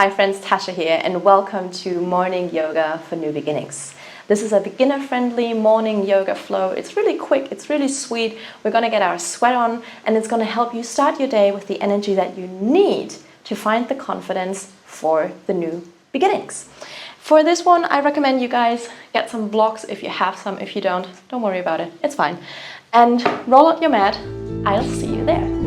Hi friends, Tasha here and welcome to Morning Yoga for New Beginnings. This is a beginner-friendly morning yoga flow. It's really quick, it's really sweet. We're going to get our sweat on and it's going to help you start your day with the energy that you need to find the confidence for the new beginnings. For this one, I recommend you guys get some blocks if you have some. If you don't worry about it, it's fine. And roll out your mat. I'll see you there.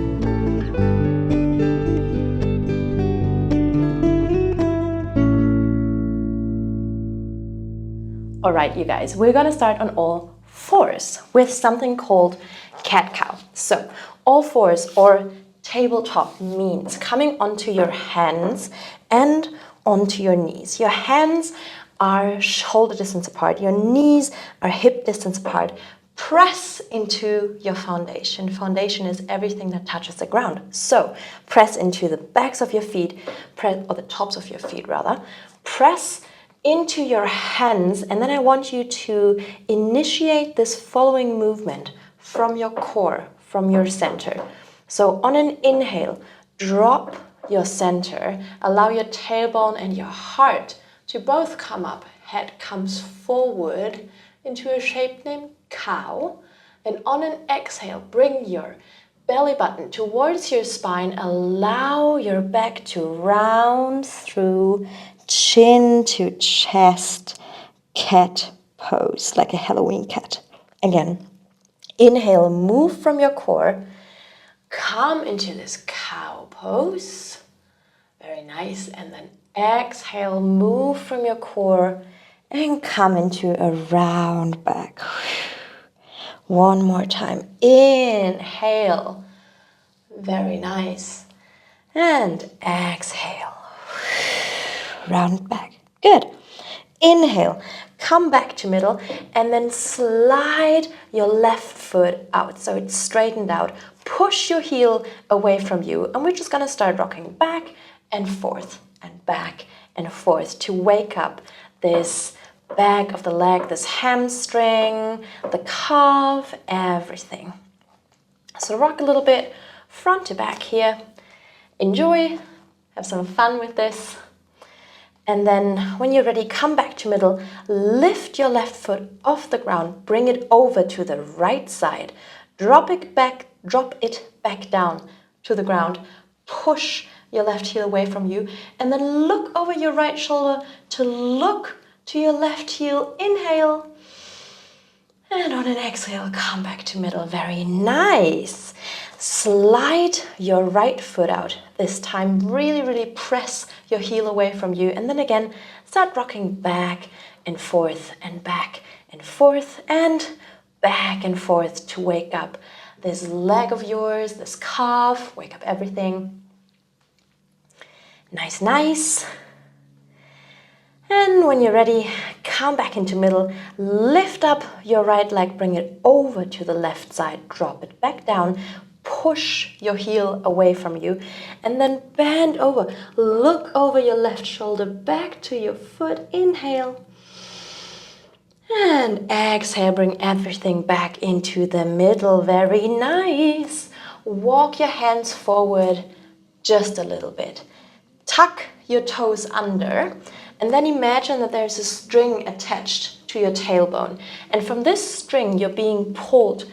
All right, you guys, we're gonna start on all fours with something called cat-cow. So all fours or tabletop means coming onto your hands and onto your knees. Your hands are shoulder distance apart, your knees are hip distance apart. Press into your foundation. Foundation is everything that touches the ground. So press into the backs of your feet, or the tops of your feet rather. Press into your hands, and then I want you to initiate this following movement from your core, from your center. So on an inhale, drop your center, allow your tailbone and your heart to both come up. Head comes forward into a shape named cow, and on an exhale, bring your belly button towards your spine, allow your back to round through, chin to chest, cat pose, like a Halloween cat. Again, inhale, move from your core, come into this cow pose. Very nice. And then exhale, move from your core and come into a round back. One more time. Inhale. Very nice. And exhale. Round back. Good. Inhale, come back to middle and then slide your left foot out so it's straightened out. Push your heel away from you and we're just going to start rocking back and forth and back and forth to wake up this back of the leg, this hamstring, the calf, everything. So rock a little bit front to back here. Enjoy, have some fun with this. And then when you're ready, come back to middle, lift your left foot off the ground, bring it over to the right side, drop it back down to the ground, push your left heel away from you, and then look over your right shoulder to look to your left heel. Inhale. And on an exhale, come back to middle. Very nice. Slide your right foot out. This time, really press your heel away from you. And then again, start rocking back and forth and back and forth and back and forth to wake up this leg of yours, this calf, wake up everything. Nice, nice. And when you're ready, come back into middle, lift up your right leg, bring it over to the left side, drop it back down, push your heel away from you, and then bend over. Look over your left shoulder, back to your foot. Inhale. And exhale, bring everything back into the middle. Very nice. Walk your hands forward just a little bit. Tuck your toes under. And then imagine that there's a string attached to your tailbone. And from this string, you're being pulled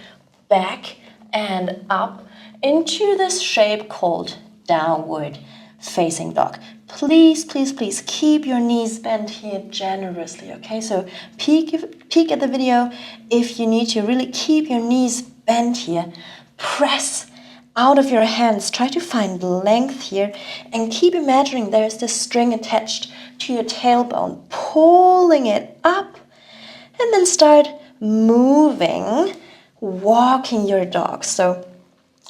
back and up into this shape called downward facing dog. Please keep your knees bent here generously, okay? So peek at the video if you need to. Really keep your knees bent here. Press out of your hands. Try to find length here and keep imagining there's this string attached to your tailbone, pulling it up, and then start moving, walking your dog. So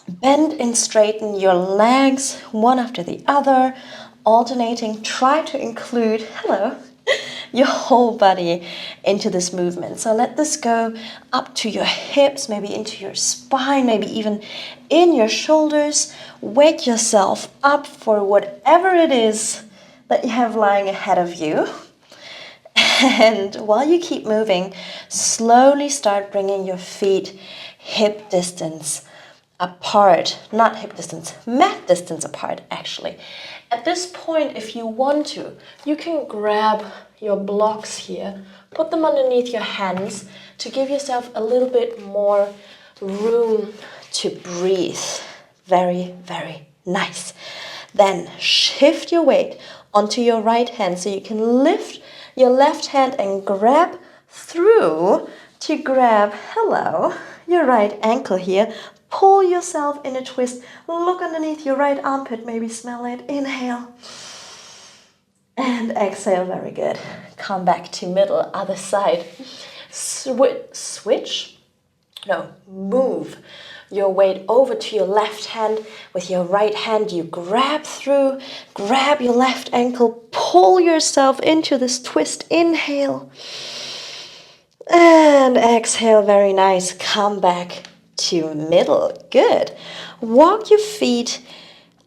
bend and straighten your legs one after the other, alternating. Try to include, your whole body into this movement. So let this go up to your hips, maybe into your spine, maybe even in your shoulders. Wake yourself up for whatever it is that you have lying ahead of you. And while you keep moving, slowly start bringing your feet hip distance apart, not hip distance, mat distance apart actually. At this point, if you want to, you can grab your blocks here, put them underneath your hands to give yourself a little bit more room to breathe. Very, very nice. Then shift your weight onto your right hand so you can lift your left hand and grab through to grab, hello, your right ankle here. Pull yourself in a twist. Look underneath your right armpit, maybe smell it. Inhale. And exhale, very good. Come back to middle, other side. Move your weight over to your left hand. With your right hand, you grab through, grab your left ankle, pull yourself into this twist. Inhale. And exhale, very nice. Come back to middle. Good. Walk your feet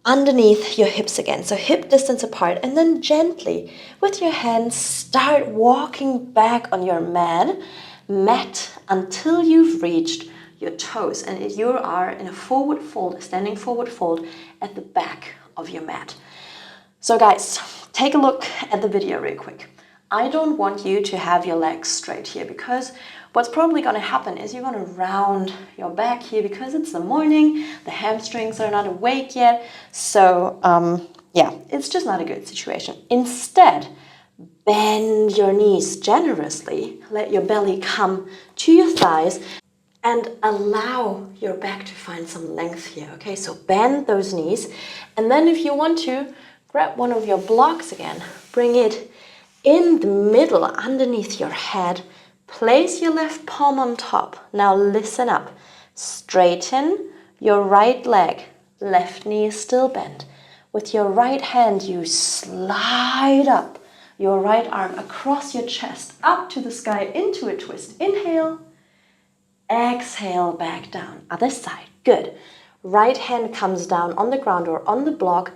underneath your hips again, so hip distance apart, and then gently with your hands start walking back on your mat until you've reached your toes and you are in a forward fold, a standing forward fold at the back of your mat. So guys, take a look at the video real quick. I don't want you to have your legs straight here because what's probably going to happen is you're going to round your back here because it's the morning, the hamstrings are not awake yet. So yeah, it's just not a good situation. Instead, bend your knees generously, let your belly come to your thighs and allow your back to find some length here, okay? So bend those knees and then if you want to, grab one of your blocks again, bring it in the middle underneath your head. Place your left palm on top. Now listen up. Straighten your right leg. Left knee is still bent. With your right hand, you slide up your right arm across your chest, up to the sky, into a twist. Inhale. Exhale, back down. Other side. Good. Right hand comes down on the ground or on the block.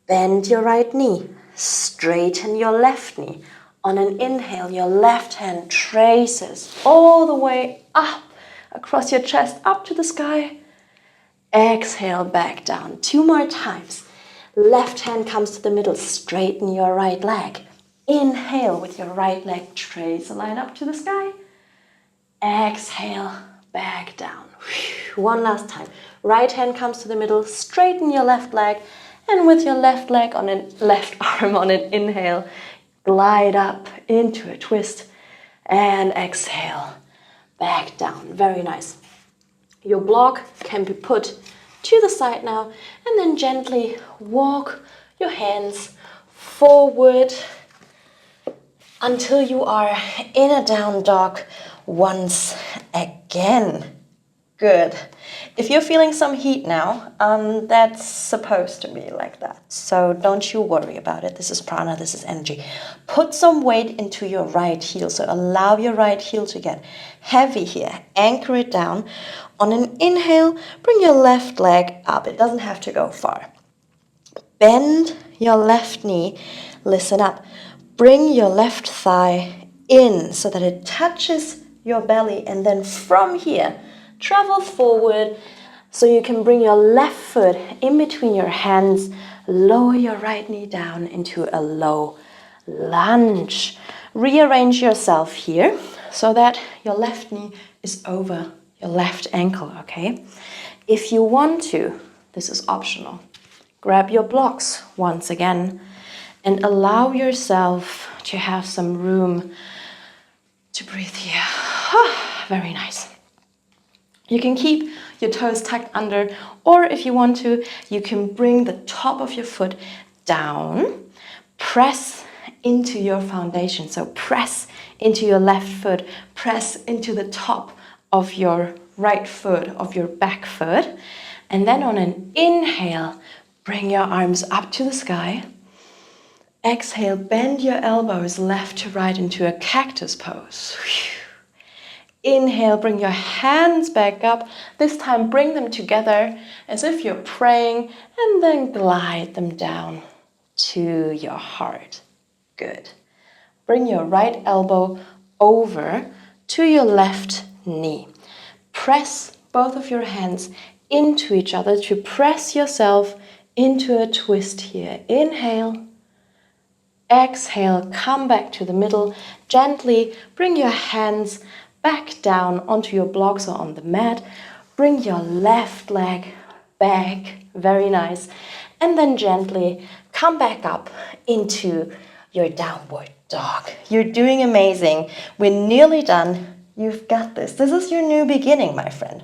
Bend your right knee. Straighten your left knee. On an inhale, your left hand traces all the way up across your chest, up to the sky. Exhale, back down. 2 more times. Left hand comes to the middle. Straighten your right leg. Inhale with your right leg. Trace a line up to the sky. Exhale, back down. One last time. Right hand comes to the middle. Straighten your left leg. And with your left leg on an left arm on an inhale, glide up into a twist and exhale, back down. Very nice. Your block can be put to the side now and then gently walk your hands forward until you are in a down dog once again. Good. If you're feeling some heat now, that's supposed to be like that. So don't you worry about it. This is prana, this is energy. Put some weight into your right heel. So allow your right heel to get heavy here. Anchor it down. On an inhale, bring your left leg up. It doesn't have to go far. Bend your left knee. Listen up. Bring your left thigh in so that it touches your belly. And then from here, travel forward so you can bring your left foot in between your hands, lower your right knee down into a low lunge. Rearrange yourself here so that your left knee is over your left ankle, okay? If you want to, this is optional, grab your blocks once again and allow yourself to have some room to breathe here. Very nice. You can keep your toes tucked under, or if you want to, you can bring the top of your foot down, press into your foundation. So press into your left foot, press into the top of your right foot, of your back foot. And then on an inhale, bring your arms up to the sky. Exhale, bend your elbows left to right into a cactus pose. Inhale, bring your hands back up. This time, bring them together as if you're praying and then glide them down to your heart. Good. Bring your right elbow over to your left knee. Press both of your hands into each other to press yourself into a twist here. Inhale. Exhale, come back to the middle. Gently bring your hands back down onto your blocks or on the mat. Bring your left leg back. Very nice. And then gently come back up into your downward dog. You're doing amazing. We're nearly done. You've got this. This is your new beginning, my friend.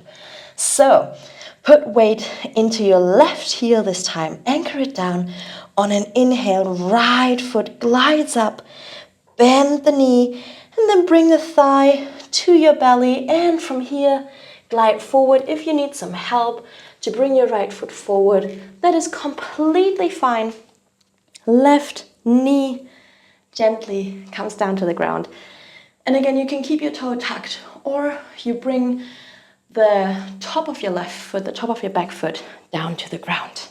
So, put weight into your left heel this time. Anchor it down. On an inhale, right foot glides up. Bend the knee and then bring the thigh to your belly. And from here, glide forward. If you need some help to bring your right foot forward, that is completely fine. Left knee gently comes down to the ground. And again, you can keep your toe tucked, or you bring the top of your left foot, the top of your back foot down to the ground.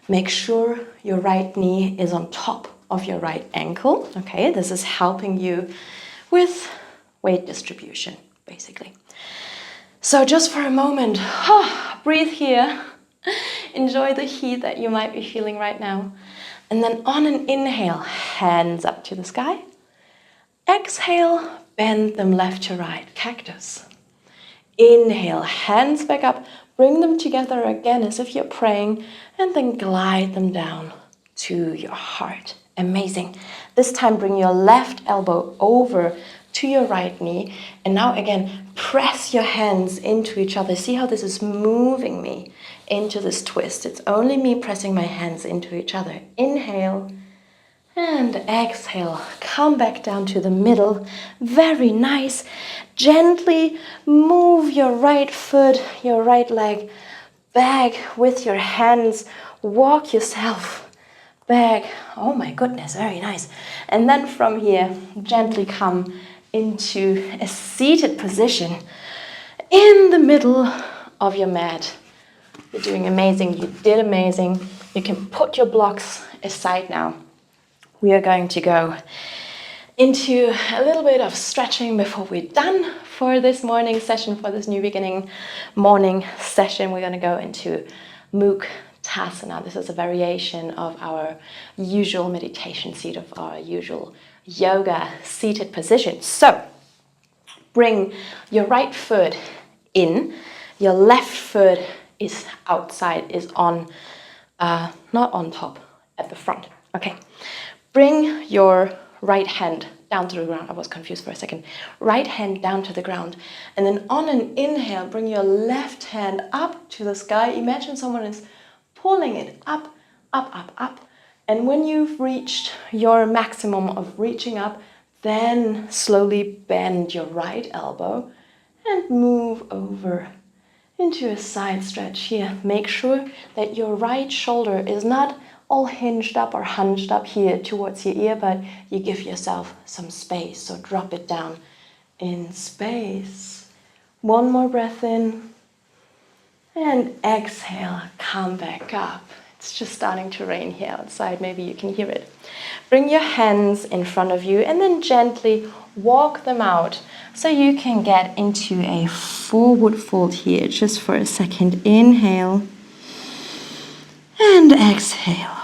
Make sure your right knee is on top of your right ankle. Okay, this is helping you with weight distribution, basically. So just for a moment, breathe here. Enjoy the heat that you might be feeling right now. And then on an inhale, hands up to the sky. Exhale, bend them left to right, cactus. Inhale, hands back up, bring them together again as if you're praying, and then glide them down to your heart. Amazing. This time bring your left elbow over to your right knee, and now again, press your hands into each other. See how this is moving me into this twist. It's only me pressing my hands into each other. Inhale. And exhale, come back down to the middle. Very nice. Gently move your right foot, your right leg back with your hands. Walk yourself back. Oh my goodness, very nice. And then from here, gently come into a seated position in the middle of your mat. You're doing amazing. You did amazing. You can put your blocks aside now. We are going to go into a little bit of stretching before we're done for this morning session, for this new beginning morning session. We're going to go into Muktasana. This is a variation of our usual meditation seat, of our usual yoga seated position. So bring your right foot in, your left foot is outside, is on, not on top, at the front. Okay. Bring your right hand down to the ground. I was confused for a second. Right hand down to the ground. And then on an inhale, bring your left hand up to the sky. Imagine someone is pulling it up, up, up, up. And when you've reached your maximum of reaching up, then slowly bend your right elbow and move over into a side stretch here. Make sure that your right shoulder is not all hinged up or hunched up here towards your ear, but you give yourself some space. So drop it down in space. One more breath in. And exhale, come back up. It's just starting to rain here outside. Maybe you can hear it. Bring your hands in front of you and then gently walk them out so you can get into a forward fold here just for a second. Inhale and exhale.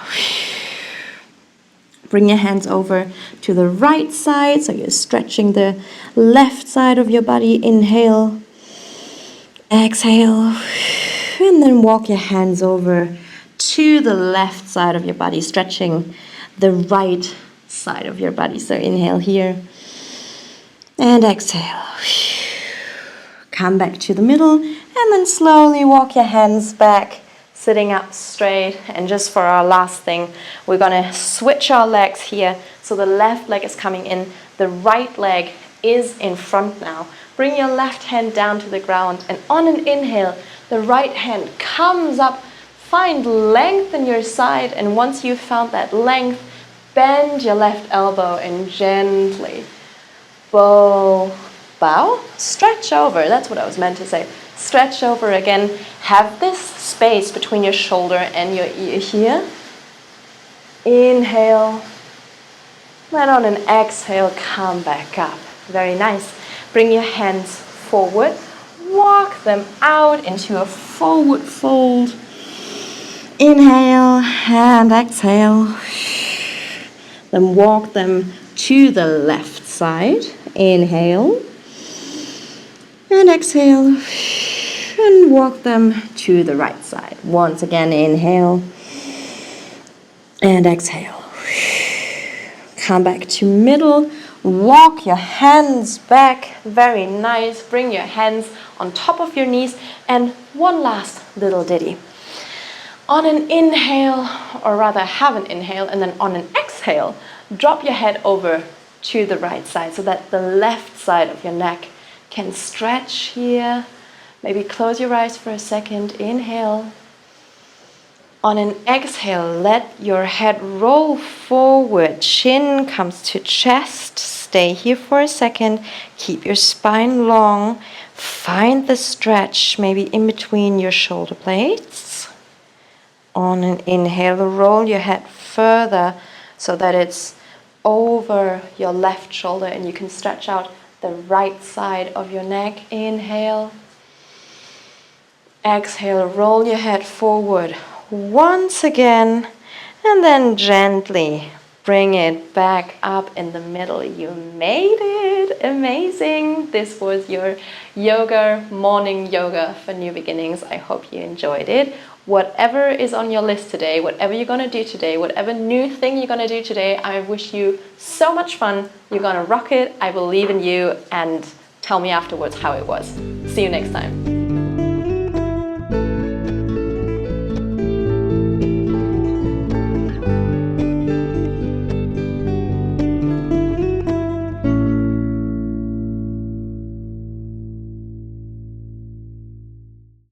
Bring your hands over to the right side, so you're stretching the left side of your body. Inhale, exhale, and then walk your hands over to the left side of your body, stretching the right side of your body. So inhale here, and exhale. Come back to the middle, and then slowly walk your hands back, sitting up straight. And just for our last thing, we're gonna switch our legs here. So the left leg is coming in, the right leg is in front now. Bring your left hand down to the ground, and on an inhale, the right hand comes up. Find length in your side, and once you've found that length, bend your left elbow and gently bow, stretch over. That's what I was meant to say. Stretch over again. Have this space between your shoulder and your ear here. Inhale. Then on an exhale, come back up. Very nice. Bring your hands forward. walk them out into a forward fold. Inhale and exhale. Then walk them to the left side. Inhale and exhale. And walk them to the right side. Once again, inhale and exhale. Come back to middle. Walk your hands back. Very nice. Bring your hands on top of your knees. And one last little ditty. On an inhale, or rather have an inhale, and then on an exhale, drop your head over to the right side so that the left side of your neck can stretch here. Maybe close your eyes for a second. Inhale. On an exhale, let your head roll forward. Chin comes to chest. Stay here for a second. Keep your spine long. Find the stretch, maybe in between your shoulder blades. On an inhale, roll your head further so that it's over your left shoulder and you can stretch out the right side of your neck. Inhale. Exhale, roll your head forward once again, and then gently bring it back up in the middle. You made it! Amazing! This was your morning yoga for new beginnings. I hope you enjoyed it. Whatever is on your list today, whatever you're going to do today, whatever new thing you're going to do today, I wish you so much fun. You're going to rock it. I believe in you, and tell me afterwards how it was. See you next time.